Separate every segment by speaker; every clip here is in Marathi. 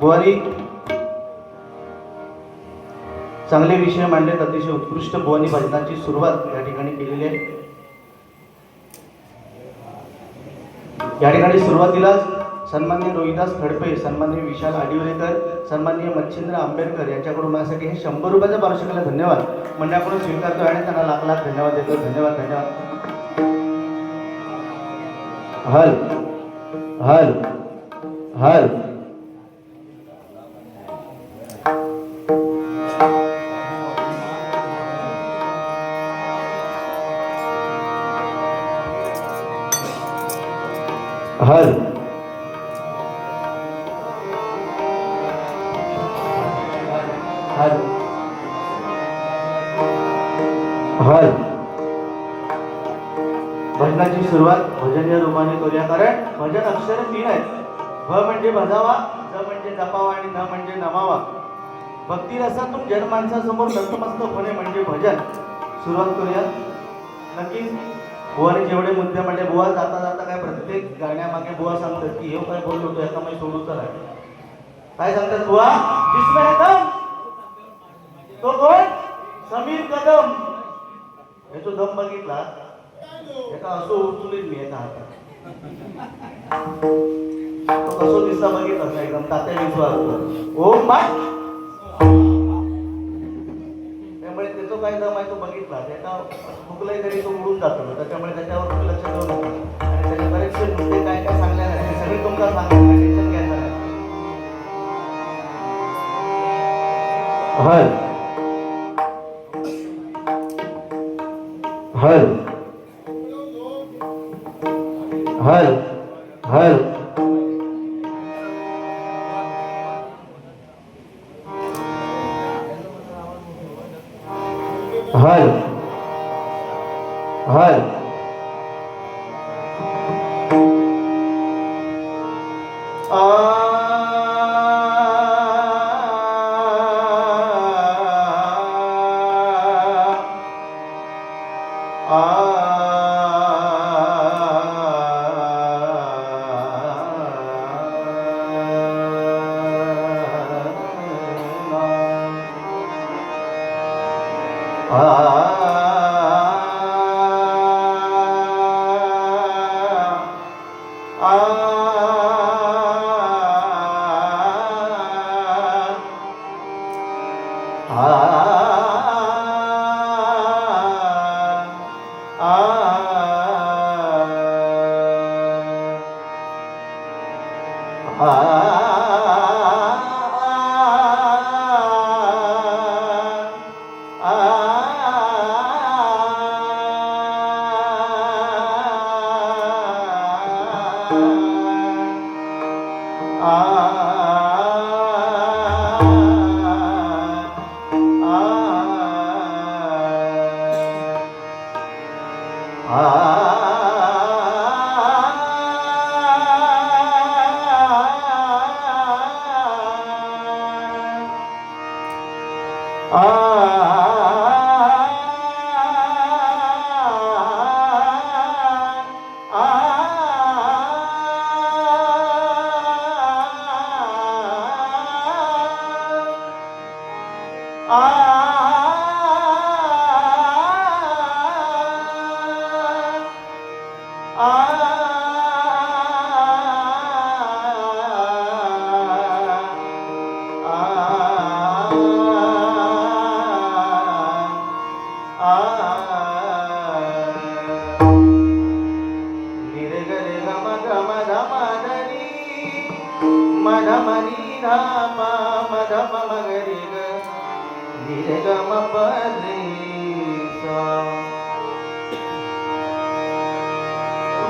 Speaker 1: बुवानी चांगले विषय मांडलेत, अतिशय उत्कृष्ट बुवानी भजनाची सुरुवात या ठिकाणी केलेली आहे. या ठिकाणी सुरुवातीलाच सन्माननीय रोहिदास खडपे, सन्माननीय विशाल आडिवरेकर, सन्माननीय मच्छिंद्र आंबेडकर यांच्याकडून माझ्यासाठी हे 100 रुपयाचं पारितोषिकाला धन्यवाद मंडळाकडून स्वीकारतो आणि त्यांना लाख लाख धन्यवाद देतो. धन्यवाद धन्यवाद. हल हल हल हल हल हल. भजनाची सुरुवात भजनीय रूपाने करूया, कारण भजन अक्षर 3 आहेत. भ म्हणजे भजावा, ज म्हणजे जपावा आणि न म्हणजे नमावा. भक्ती रसातून जनमानसासमोर नतमस्तक होणे म्हणजे भजन. सुरुवात करूया. नक्कीच बुवाने जेवढे मुद्दे म्हणजे बुवा जाता जाता काय प्रत्येक गाण्यामागे बुवा सांगतात की हे काय बोललो होतो याचा मी सोडू तर आहे. काय सांगतात बुवा? जिसमें है दम तो कोण? समीर कदम. याचा दम बघितला एका असो उचलीत मी एका हातात. तो कसो दिसता बघितला असं एकदम तात्या विश्वास. Oh my. त्यामुळे त्याचा काय दम आहे तो बघितला. त्याचा फुकलाही तरी तो उडून जातो. त्याच्यामुळे त्याच्यावर तुम्ही लक्ष देऊ नका. आणि त्याचे बरेचसे मुद्दे काय काय सांगले नाही ते सगळे तुमका सांगणार, टेन्शन घ्यायचं नाही. हल हल हल हल हल हल.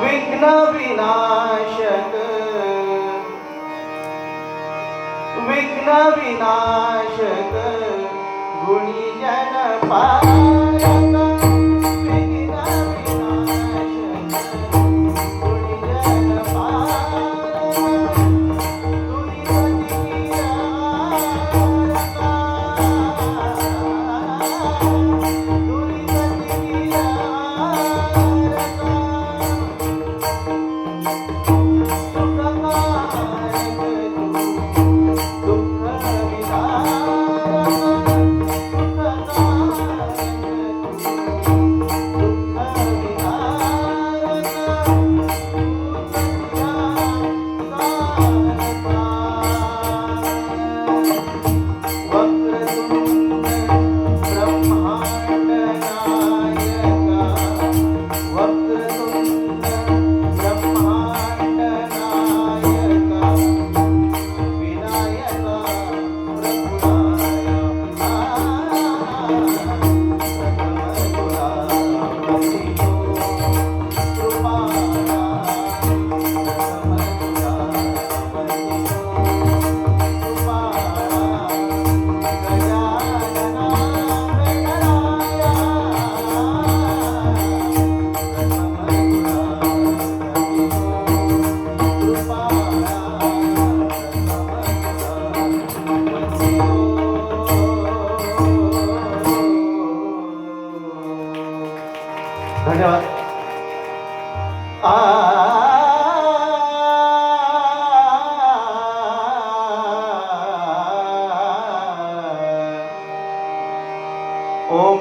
Speaker 1: विघ्न विनाशक विघ्न विनाशक गुणीजन पालक विघ्न विनाशक गुणीजन पालक गुणीपती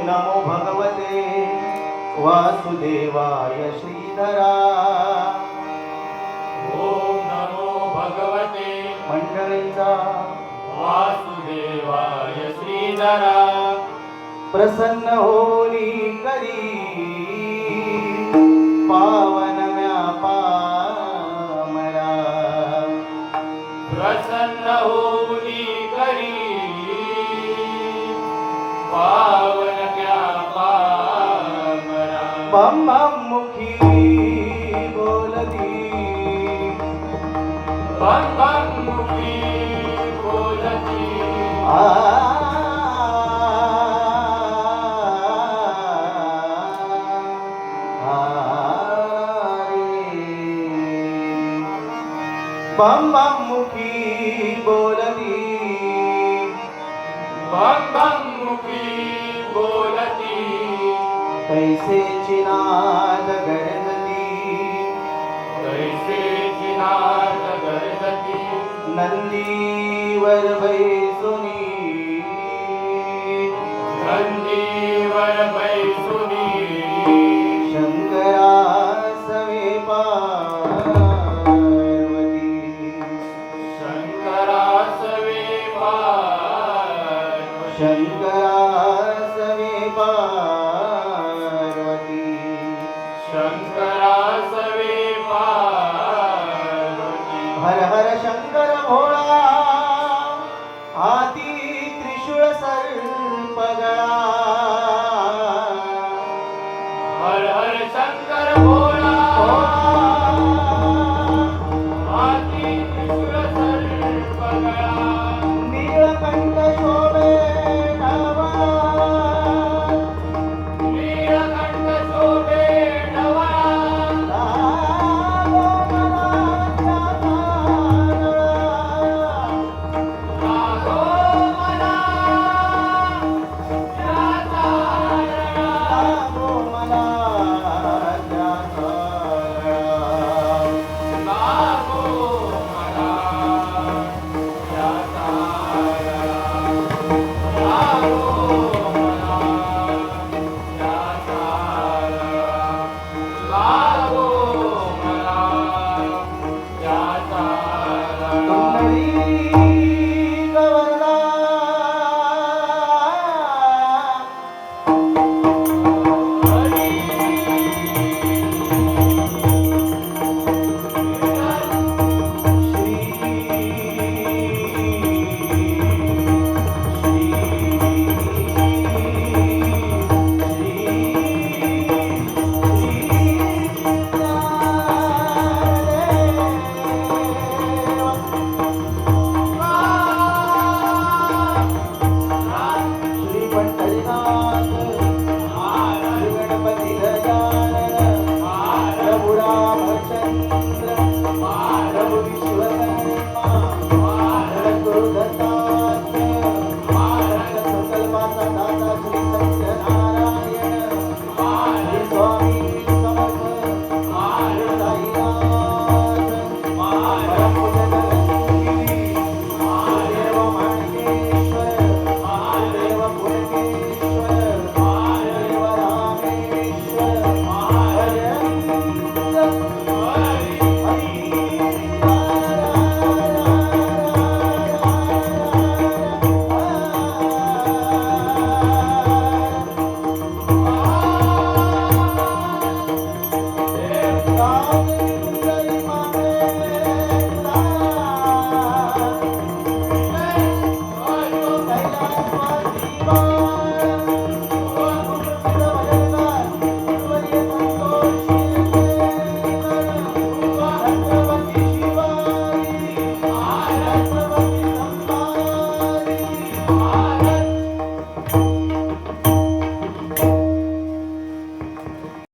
Speaker 1: नमो भगवते वासुदेवाय श्रीधरा.
Speaker 2: ओम नमो भगवते
Speaker 1: मंडळींचा
Speaker 2: वासुदेवाय श्रीधरा.
Speaker 1: प्रसन्न होली करी पावन म्या पामरा.
Speaker 2: प्रसन्न होली करी पावन क्या पामरा.
Speaker 1: बम बम मुखी बोलती
Speaker 2: बम बम मुखी बोलती.
Speaker 1: बम बम मुखी बोलती
Speaker 2: बम बम मुखी बोलती.
Speaker 1: कैसेची नाद गरजती
Speaker 2: कैसे जिनात गरजती.
Speaker 1: नंदीवर बैसुनी
Speaker 2: नंदीवर बैसुनी.
Speaker 1: शंकरा सवे पार्वती.
Speaker 2: शंकरा सवे पार्वती.
Speaker 1: शंकर